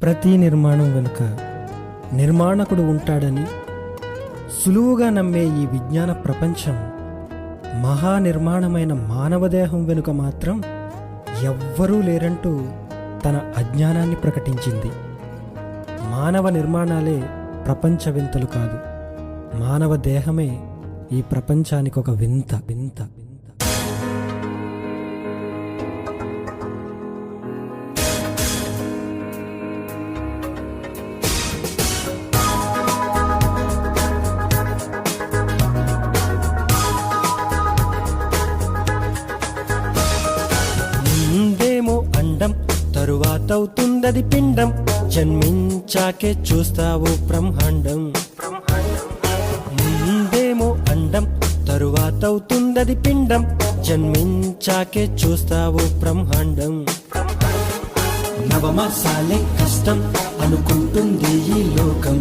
ప్రతి నిర్మాణం వెనుక నిర్మాణకుడు ఉంటాడని సులువుగా నమ్మే ఈ విజ్ఞాన ప్రపంచం మహానిర్మాణమైన మానవదేహం వెనుక మాత్రం ఎవ్వరూ లేరంటూ తన అజ్ఞానాన్ని ప్రకటించింది. మానవ నిర్మాణాలే ప్రపంచ వింతలు కాదు, మానవ దేహమే ఈ ప్రపంచానికి ఒక వింత వింత వింత. ముందేమో అండం, తరువాతవుతుందది పిండం, జన్మించాకే చూస్తావు బ్రహ్మాండం. ముందేమో అండం, తరువాతవుతుందది పిండం, జన్మించాకే చూస్తావు బ్రహ్మాండం. నవమాసాలే కష్టం అనుకుంటుంది ఈ లోకం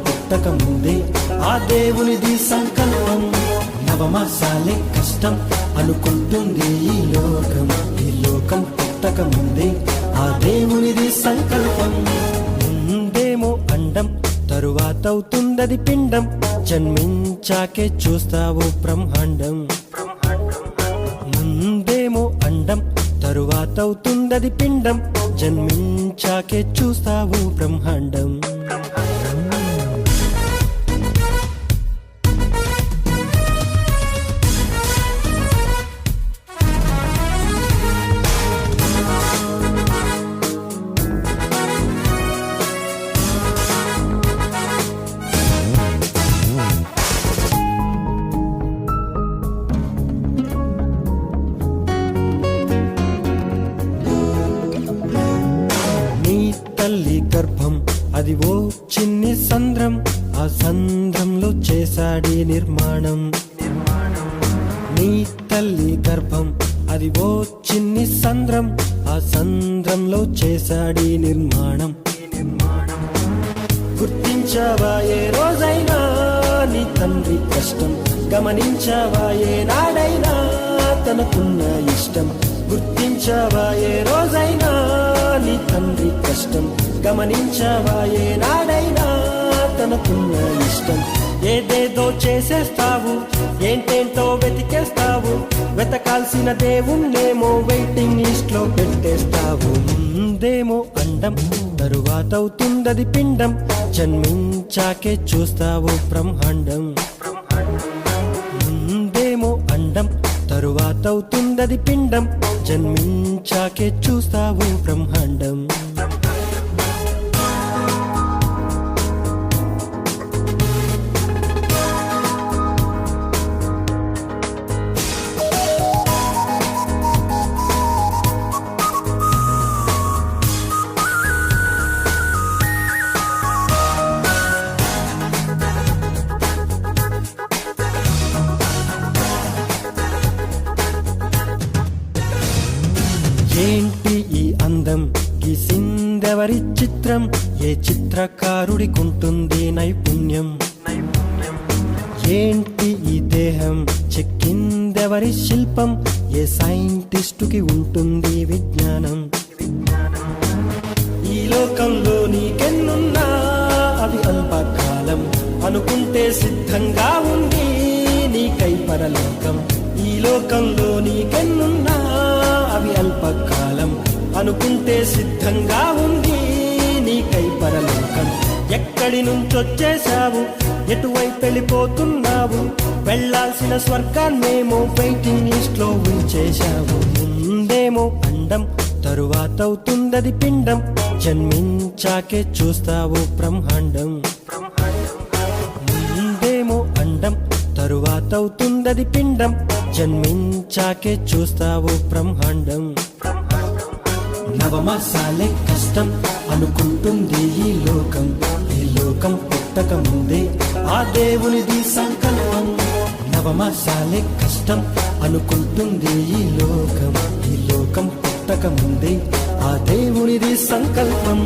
పుట్టక ముందే ఆ దేవునిది సంకల్పం. నవమాసాలే కష్టం అనుకుంటుంది ఈ లోకం పుట్టక ముందే ఆ దేవునిది సంకల్పం. ముందేమో అండం, తరువాతవుతుందది పిండం, జన్మించాకే చూస్తావు బ్రహ్మాండం. ముందేమో అండం, తరువాతవుతుందది పిండం, జన్మించాకే చూస్తావు బ్రహ్మాండం. తల్లి గర్భం అది ఓ చిన్ని సంద్రం, ఆ సంద్రంలో చేశాడి నిర్మాణం. నీ తల్లి గర్భం అది ఓ చిన్ని సంద్రం, ఆ సంద్రంలో చేశాడి నిర్మాణం. గుర్తించావా ఏ రోజైనా నీ తండ్రి కష్టం, గమనించావా ఏ నాడైనా తనకున్న ఇష్టం. గుర్తించావా ఏ రోజైనా నీ తండ్రి కష్టం, గమనించావా ఏ నాడైనా తనకున్న ఇష్టం. ఏదేదో చేసేస్తావు, ఏంటేంటో వెతికేస్తావు, వెతకాల్సిన దేవుణ్ణేమో వెయిటింగ్ లిస్ట్ లో పెట్టేస్తావు. ముందేమో అండం, తరువాతవుతుందది పిండం, జన్మించాకే చూస్తావు బ్రహ్మాండం. ముందేమో అండం, తరువాతవుతుందది పిండం, జన్మించాకే చూస్తావు బ్రహ్మాండం. ఏంటి ఈ అందం, గీసిందెవరి చిత్రం, ఏ చిత్రకారుడికుంటుంది నైపుణ్యం. ఏంటి ఈ దేహం, చెక్కిందెవరి శిల్పం, ఏ సైంటిస్టుకి ఉంటుంది విజ్ఞానం. ఈ లోకంలో నీకెన్నున్నా అవి అల్పకాలం, అనుకుంటే సిద్ధంగా ఉంది నీకై పరలోకం. ఈ లోకంలో నీకెన్నున్నా అవి అల్పకాలం, అనుకుంటే సిద్ధంగా ఉంది నీకై పరలోకం. ఎక్కడి నుంచొచ్చేశావు, ఎటువైపు వెళ్ళిపోతున్నావు, వెళ్లాల్సిన స్వర్గాన్నేమో వెయిటింగ్ లిస్ట్ లో ఉంచేశావు. ముందేమో అండం, తరువాతవుతుందది పిండం, జన్మించాకే చూస్తావు బ్రహ్మాండం. ముందేమో అండం, తరువాతవుతుందది పిండం, జన్మించాకే చూస్తావు బ్రహ్మాండం. నవమాసాలే కష్టం అనుకుంటుంది ఈ లోకం పుట్టక ముందే ఆ దేవునిది సంకల్పం. నవమాసాలే కష్టం అనుకుంటుంది ఈ లోకం పుట్టక ముందే ఆ దేవునిది సంకల్పం.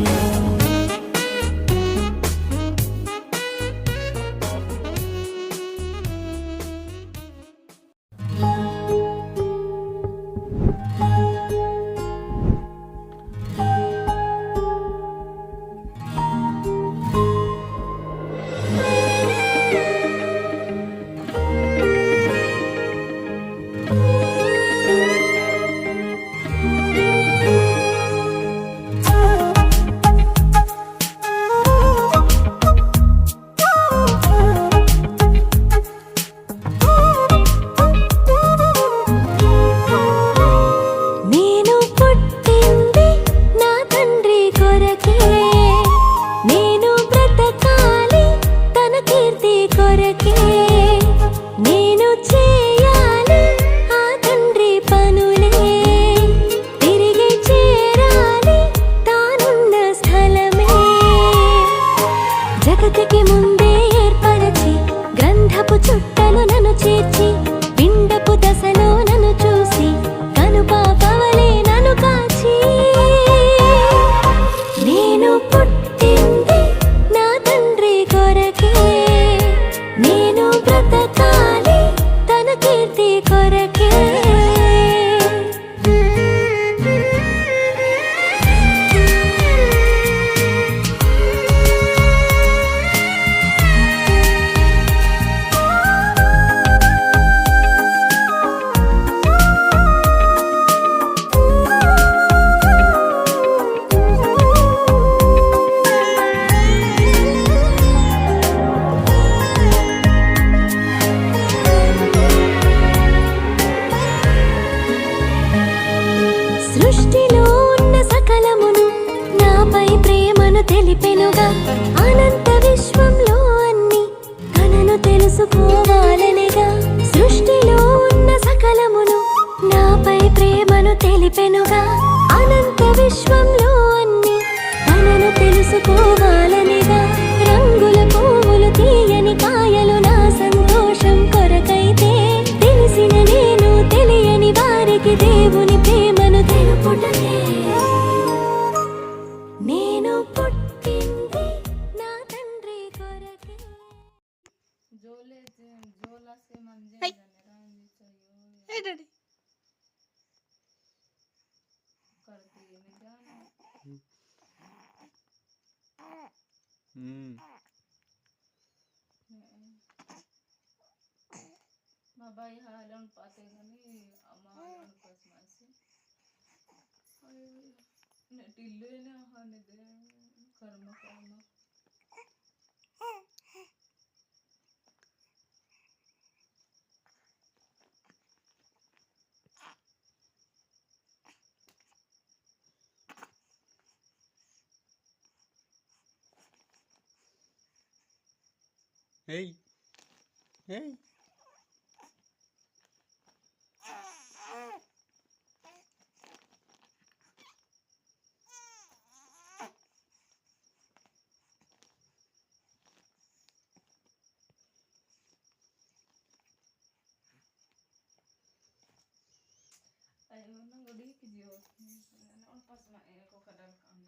తెలిపెనుగా అనంత విశ్వంలో అన్ని తనను తెలుసుకోవాలనిగా సృష్టిలో ఉన్న సకలమును నాపై ప్రేమను తెలిపెనుగా అనంత విశ్వంలో అన్ని తనను తెలుసుకోవాలనిగా రంగుల పువ్వులు తీయని కాయలు నా సంతోషం కొరకైతే తెలిసిన నేను తెలియని వారికి దేవుని ప్రేమను తెలుపుటకే నేను పుట్టింది నా తండ్రి కొరకే ఏ డాడీ మా బాయి హాలను పాతే కానీ అమ్మ అనుకోసం అనేసి నెట్ ఇల్లునే హానిదే కర్మ కర్మ ఏయ్ ఏయ్ ayo nang gudi video on pas ma ko kadal kan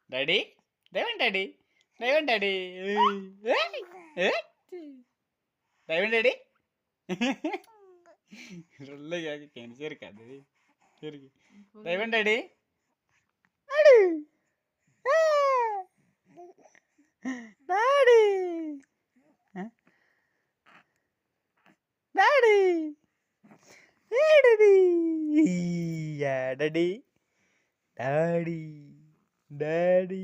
daddy daddy Revanth daddy Revanth daddy Revanth daddy రొల్లగా క్యాన్సర్ కాదు Revanth daddy daddy daddy daddy daddy daddy daddy daddy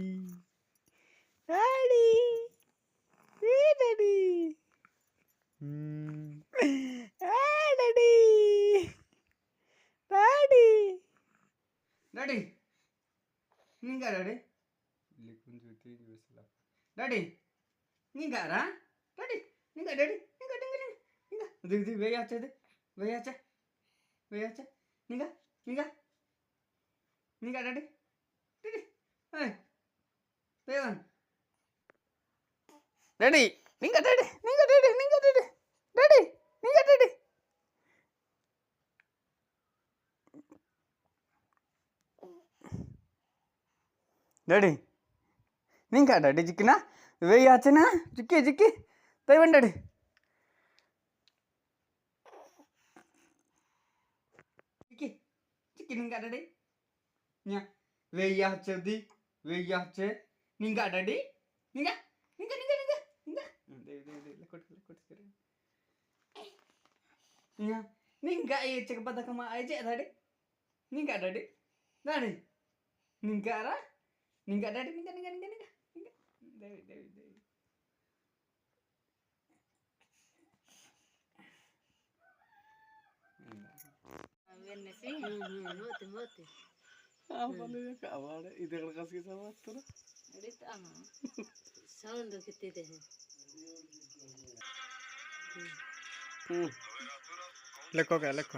daddy daddy daddy daddy ఇంకా డాడీ డాడీ ఇంకా రా daddy ఇంకా daddy ఇంకా ఇంకా దిగు దిగు వేయచ్చది వేయచ్చా వేయచ్చా ఇంకా ఇంకా ఇంకా డాడీ డాడీ దేవన్ డాడీ ఇంకా డాడీ ఇంకా డాడీ ఇంకా డాడీ డాడీ ఇంకా డాడీ డాడీ ఇంకా డాడీ చిక్కినా వేయచ్చనా చిక్కి చిక్కి దేవన్ డాడీ చిక్కి చిక్కి ఇంకా డాడీ వేయచ్చది వేయచ్చే ఇంకా డాడీ ఇంకా ఇంకా ఇంకా ఇంకా ఇంకా కొట్టుకోరు ఇంకా ఏ చిక్క బతకమ్మా అయితే డాడీ ఇంకా డాడీ డాడీ ఇంకా రా ఇంకా డాడీ ఇంకా ఇంకా ఇంకా ఇంకా దేవి దేవి దేవి వెన్నెసి కావాలి ఇది ఎక్కడ కసికి చదువుతారు అడుగుతాను సౌండ్ కిత్తిదే లెక్కోక లెక్క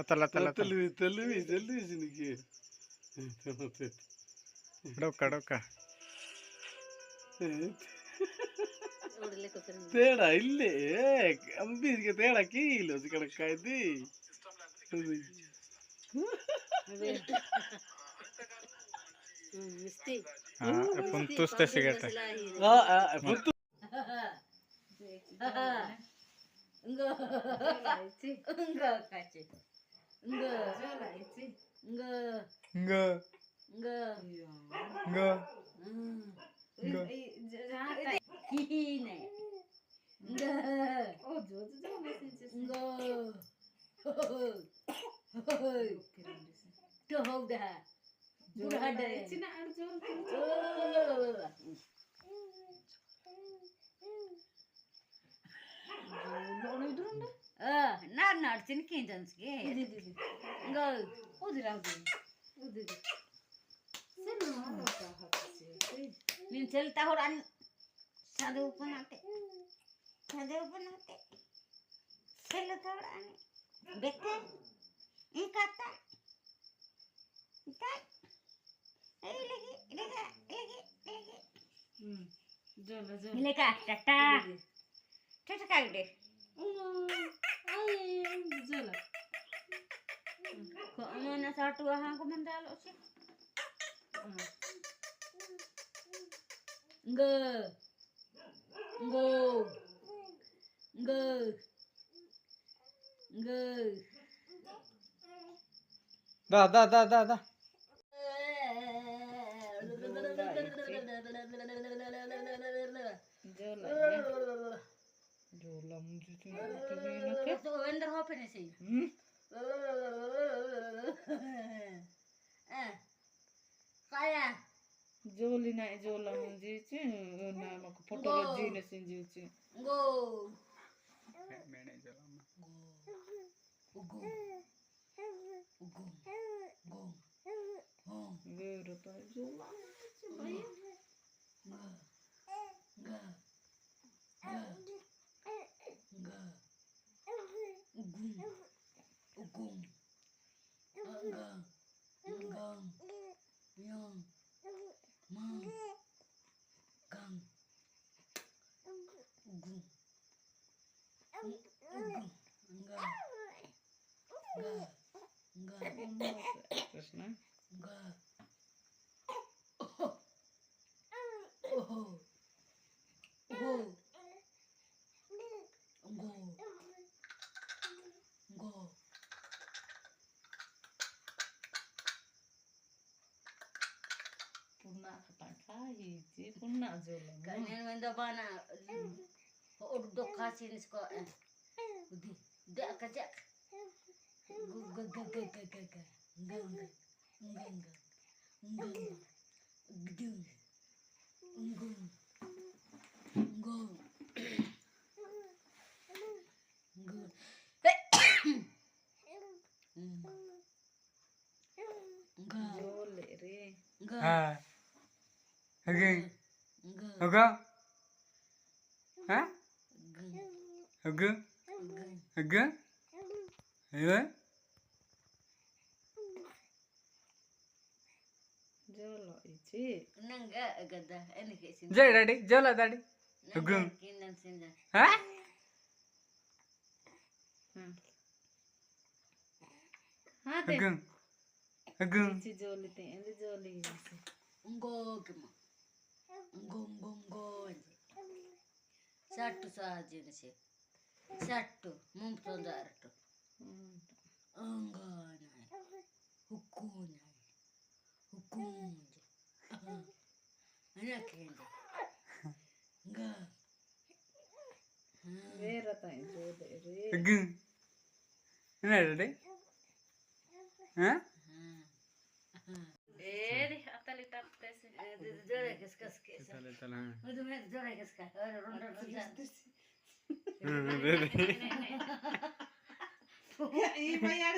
తల్ల తల్ల తెలివి తెలివి తెలివి నీకు డొక్క డొక్క తేడా ఇల్లే అంబీదికి తేడా కీలో ఇక్కడ ఇది మిస్తి పుంతుస్తే సిగరెట్ ఇంగో ఇంగో కాచి ఇంగో ఇంగో ఇంగో ఇంగో ఇంగో కిహినే ఇంగో ఓ జోజు జోజు ఇంగో to hold that. చిన్న ఆడు జోలు ನಾನು ತಿನ್ಕಿ ಜನ್ಸ್ಗೆ ಇಂಗೋ ఉదిరాదు ఉదిరి నేను చెల్తా కూడా చదువుకున్నట్టే చెల్లుతా కూడా అని బెక్కే ఇంకా జోల జోల ఇలాగ టట్టా టట్టకాగడే జోల mana satu ahang ko mandalo siya. Ngơ. Ngô. Ngơ. Ngơ. దా దా దా దా దా జోల ముందు Vendor hope na siya. Kaya. జోలి నా జోల ముందు నాకు ఫోటోలో జీనస్ జీచి Go. వేరు జోల కృష్ణ పున్నా కటకా ఇది పున్నా జోల Kanya naman daw ba na paudok ka sinis ko Udi. Da ka jak. జోలే రే again aga ha aga aga ayo జోల ఇచ్చి Nangga agada ani kesin. jai daddy jala daddy Nangga kinan sinda. ha అదే aga aga ఇచ్చి జోలితే ఎందు జోలి ఇచ్చి Nggo gemo. Nggo. Satu saja ni sih. Satu mumpung darto. Enggak naik. Hukum aja. Anak ini. Enggak. వేరే తాయి జోలే రే aga என்ன daddy ha ఏది అతలి తప్పేసి Jolek kes. tala tala Udah med jolek kes. Ronda.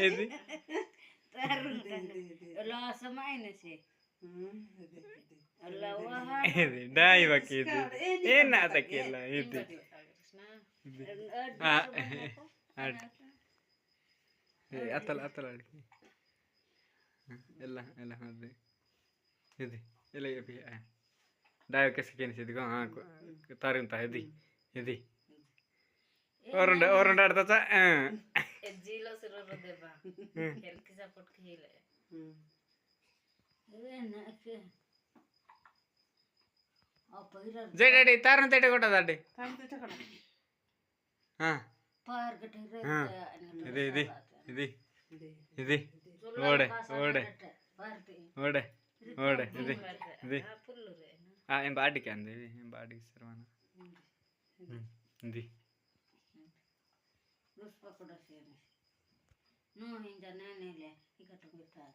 ఇది Tarun kan. Lo samain sih. Lo wah. ఇది డాయి బకి ఇది ఏనా తకేలా ఇది అతల అతల అడిగి ಎಲ್ಲ ಎಲ್ಲ ಅದೇ ఇది ఇలా చెప్పి డాయి కెసికేని ఇదిగో తారింత ఇది ఇది ఓరుండ ఆడతా Jilo suruh deba. Kel kisah pot kile. Enak ke. Apa hirar? జై డాడీ తారం తేట కొట్టదాడి Par gede ఇది ఇది ఇది ఇది ఓడే ఓడే ఓడే ఓడే ఇది ఇది ఏం బాడీకి అంది ఏం బాడీకి సర్వాన ఇది Terus pakai dasi ini. No hinja nene le.